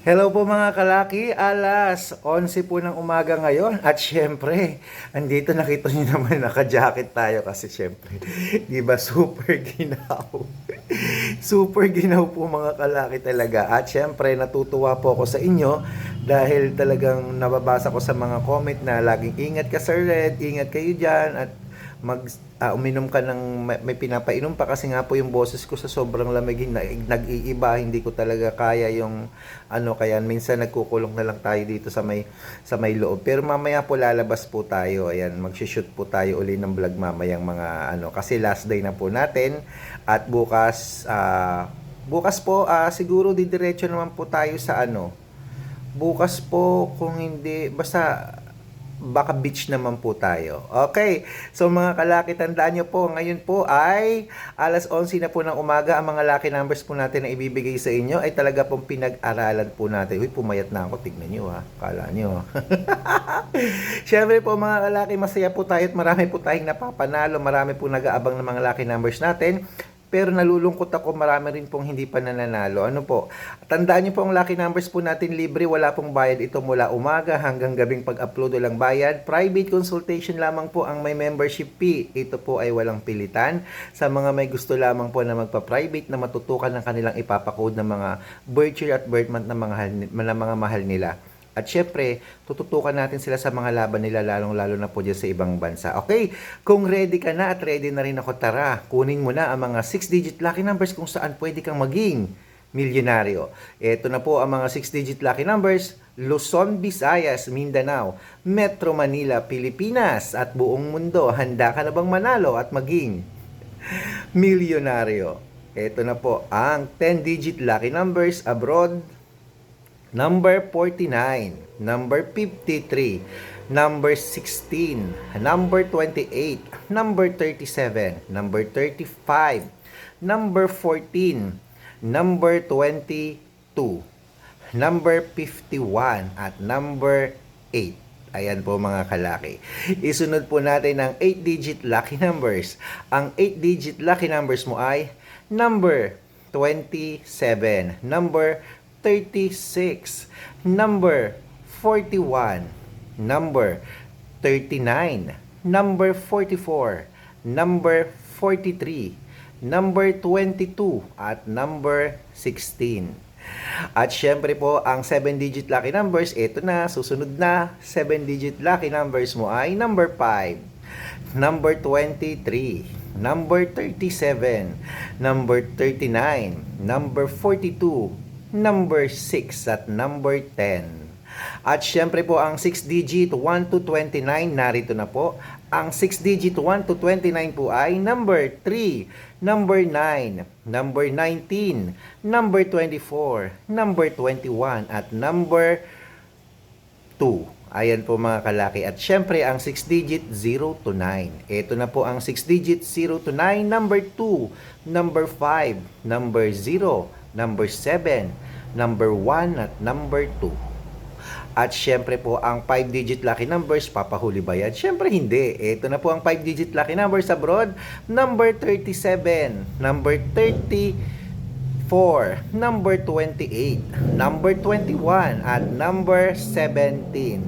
Hello po mga kalaki, alas 11 po ng umaga ngayon at syempre, andito nakita niyo naman naka-jacket tayo kasi syempre, di ba super ginaw. Super ginaw po mga kalaki talaga at syempre natutuwa po ako sa inyo dahil talagang nababasa ko sa mga comment na laging ingat ka Sir Red, ingat kayo dyan at uminom ka ng may pinapainom pa kasi nga po yung boses ko sa sobrang lamig nag-iiba, hindi ko talaga kaya yung kaya minsan nagkukulong na lang tayo dito sa may loob, pero mamaya po lalabas po tayo, ayan, magsho-shoot po tayo uli ng vlog mamayang mga kasi last day na po natin at bukas po siguro didiretso naman po tayo sa bukas po, kung hindi basta baka beach naman po tayo. Okay, so mga kalaki, tandaan nyo po, ngayon po ay alas 11 na po ng umaga. Ang mga lucky numbers po natin na ibibigay sa inyo ay talaga pong pinag-aralan po natin. Uy, pumayat na ako, tignan nyo ha, kala nyo. Siyempre po mga kalaki, masaya po tayo at marami po tayong napapanalo, marami po nag-aabang ng mga lucky numbers natin. Pero nalulungkot ako, marami rin pong hindi pa nananalo. Ano po? Tandaan niyo po ang lucky numbers po natin, libre, wala pong bayad ito mula umaga hanggang gabing pag-upload, walang bayad. Private consultation lamang po ang may membership fee. Ito po ay walang pilitan. Sa mga may gusto lamang po na magpa-private na matutukan ng kanilang ipapakode ng mga birth year at birth month ng mga mahal nila. At syempre, tututukan natin sila sa mga laban nila, lalong-lalo na po dyan sa ibang bansa. Okay, kung ready ka na at ready na rin ako, tara, kunin mo na ang mga 6-digit lucky numbers kung saan pwede kang maging milyonaryo. Ito na po ang mga 6-digit lucky numbers: Luzon, Visayas, Mindanao, Metro Manila, Pilipinas, at buong mundo. Handa ka na bang manalo at maging milyonaryo? Ito na po ang 10-digit lucky numbers abroad: number 49, number 53, number 16, number 28, number 37, number 35, number 14, number 22, number 51, at number 8. Ayan po mga kalaki. Isunod po natin ang 8-digit lucky numbers. Ang 8-digit lucky numbers mo ay number 27, number 36, number 41, number 39, number 44, number 43, number 22, at number 16. At syempre po, ang 7-digit lucky numbers, ito na, susunod na 7-digit lucky numbers mo ay number 5, number 23, number 37, number 39, number 42, number 6, at number 10. At syempre po ang 6-digit 1 to 29, narito na po. Ang 6-digit 1 to 29 po ay number 3, number 9, number 19, number 24, number 21, at number 2. Ayan po mga kalaki. At syempre ang 6-digit 0 to 9. Ito na po ang 6-digit 0 to 9, number 2, number 5, number 0, number 7, number 1, at number 2. At syempre po ang 5-digit lucky numbers, papahuli ba yan? Syempre hindi. Ito na po ang 5-digit lucky numbers abroad: number 37, number 34, number 28, number 21, at number 17.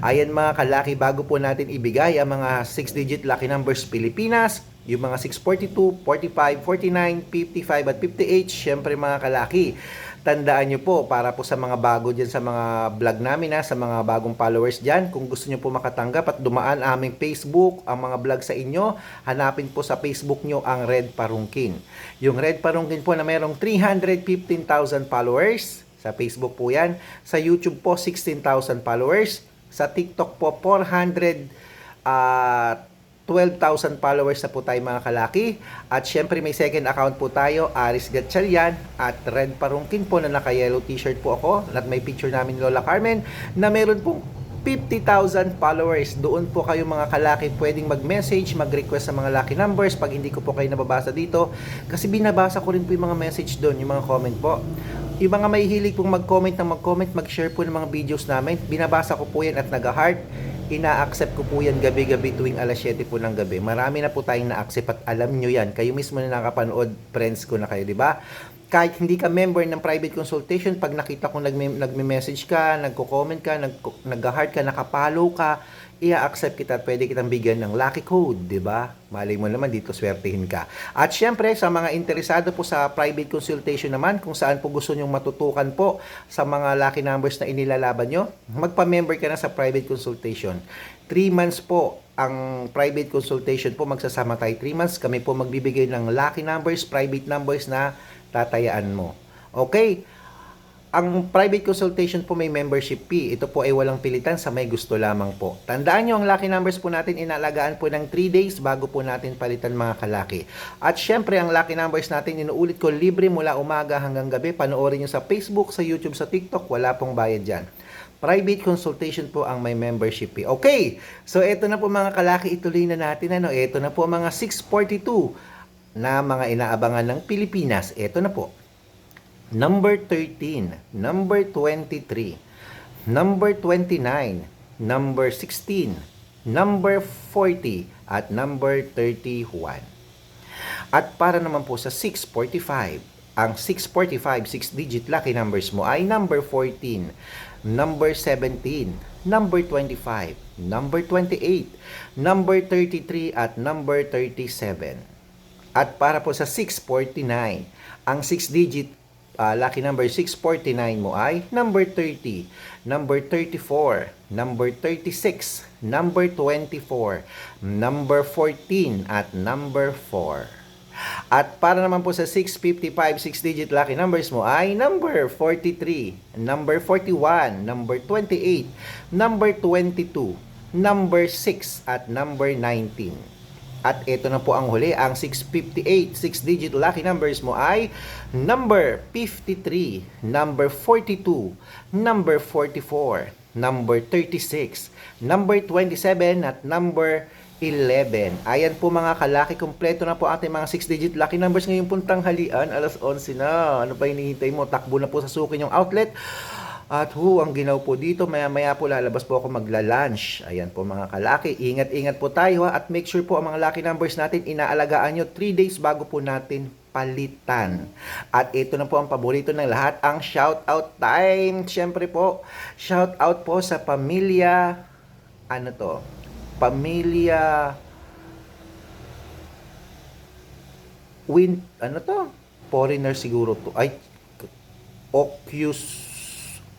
Ayan mga kalaki, bago po natin ibigay ang mga 6-digit lucky numbers Pilipinas, yung mga 642, 45, 49, 55, at 58, syempre mga kalaki, tandaan nyo po, para po sa mga bago dyan sa mga vlog namin, sa mga bagong followers dyan, kung gusto nyo po makatanggap at dumaan aming Facebook, ang mga vlog sa inyo, hanapin po sa Facebook nyo ang Red Parungkin. Yung Red Parungkin po na mayroong 315,000 followers, sa Facebook po yan. Sa YouTube po, 16,000 followers. Sa TikTok po, 412,000 followers na po tayo mga kalaki. At syempre may second account po tayo, Aris Gatchalian at Red Parungkin po, na naka-yellow t-shirt po ako. At may picture namin Lola Carmen na meron pong 50,000 followers. Doon po kayo mga kalaki pwedeng mag-message, mag-request sa mga lucky numbers pag hindi ko po kayo nababasa dito. Kasi binabasa ko rin po yung mga message doon, yung mga comment po. Yung mga may hilig pong mag-comment, mag-share po ng mga videos namin, binabasa ko po yan at nag-heart. Ina-accept ko po yan gabi-gabi tuwing alas 7 po ng gabi. Marami na po tayong na-accept at alam nyo yan. Kayo mismo na nakapanood, friends ko na kayo, di ba? kahit hindi ka member ng private consultation, pag nakita kong nagme-message ka, nagko-comment ka, nag-heart ka, nakapollow ka, i-accept kita at pwede kitang bigyan ng lucky code, di ba? Malay mo naman dito, swertihin ka. At syempre, sa mga interesado po sa private consultation naman, kung saan po gusto nyong matutukan po sa mga lucky numbers na inilalaban nyo, magpa-member ka na sa private consultation. 3 months po ang private consultation po, magsasama tayo 3 months. Kami po magbibigay ng lucky numbers, private numbers na tatayaan mo. Okay? Ang private consultation po may membership fee. Ito po ay walang pilitan, sa may gusto lamang po. Tandaan nyo, ang lucky numbers po natin, inalagaan po ng 3 days bago po natin palitan mga kalaki. At syempre, ang lucky numbers natin, inuulit ko, libre mula umaga hanggang gabi. Panoorin nyo sa Facebook, sa YouTube, sa TikTok, wala pong bayad dyan. Private consultation po ang may membership fee. Okay, so ito na po mga kalaki, ituloy na natin. Ito na po mga 642 na mga inaabangan ng Pilipinas. Ito na po. Number 13, number 23, number 29, number 16, number 40, at number 31. At para naman po sa 645, ang 645, 6-digit lucky numbers mo ay number 14, number 17, number 25, number 28, number 33, at number 37. At para po sa 649, ang 6-digit lucky number 649 mo ay number 30, number 34, number 36, number 24, number 14, at number 4. At para naman po sa 655, 6-digit lucky numbers mo ay number 43, number 41, number 28, number 22, number 6, at number 19. At ito na po ang huli, ang 658, 6-digit lucky numbers mo ay number 53, number 42, number 44, number 36, number 27, at number 11. Ayan po mga kalaki, kompleto na po ating mga 6-digit lucky numbers ngayong puntang halian, alas 11 na. Ano pa hinihintay mo? Takbo na po sa sukin yung outlet. At ang ginaw po dito, maya-maya po lalabas po ako magla-lunch. Ayan po mga kalaki, ingat-ingat po tayo ha. At make sure po ang mga lucky numbers natin, inaalagaan nyo 3 days bago po natin palitan. At ito na po ang paborito ng lahat, ang shout-out time. Siyempre po, shout-out po sa pamilya, pamilya, foreigner siguro to. Ay,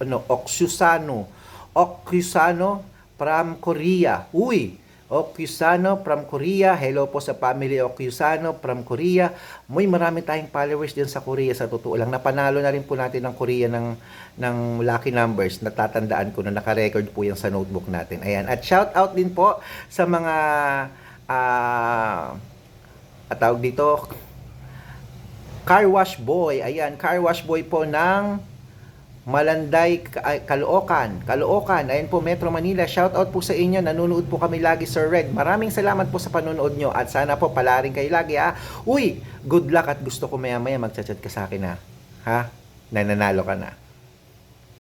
Okyusano from Korea. Okyusano from Korea. Hello po sa family Okyusano from Korea. Marami tayong followers din sa Korea, sa totoo lang. Napanalo na rin po natin ng Korea ng lucky numbers. Natatandaan ko na naka-record po yan sa notebook natin. Ayan. At shout out din po sa mga tawag dito, car wash boy. Ayan, car wash boy po ng Malanday, Caloocan. Ayan po, Metro Manila. Shout out po sa inyo. Nanonood po kami lagi, Sir Red. Maraming salamat po sa panonood nyo. At sana po palaring kayo lagi ha. Good luck, at gusto ko maya-maya magchat-chat ka sa akin ha. Nananalo ka na.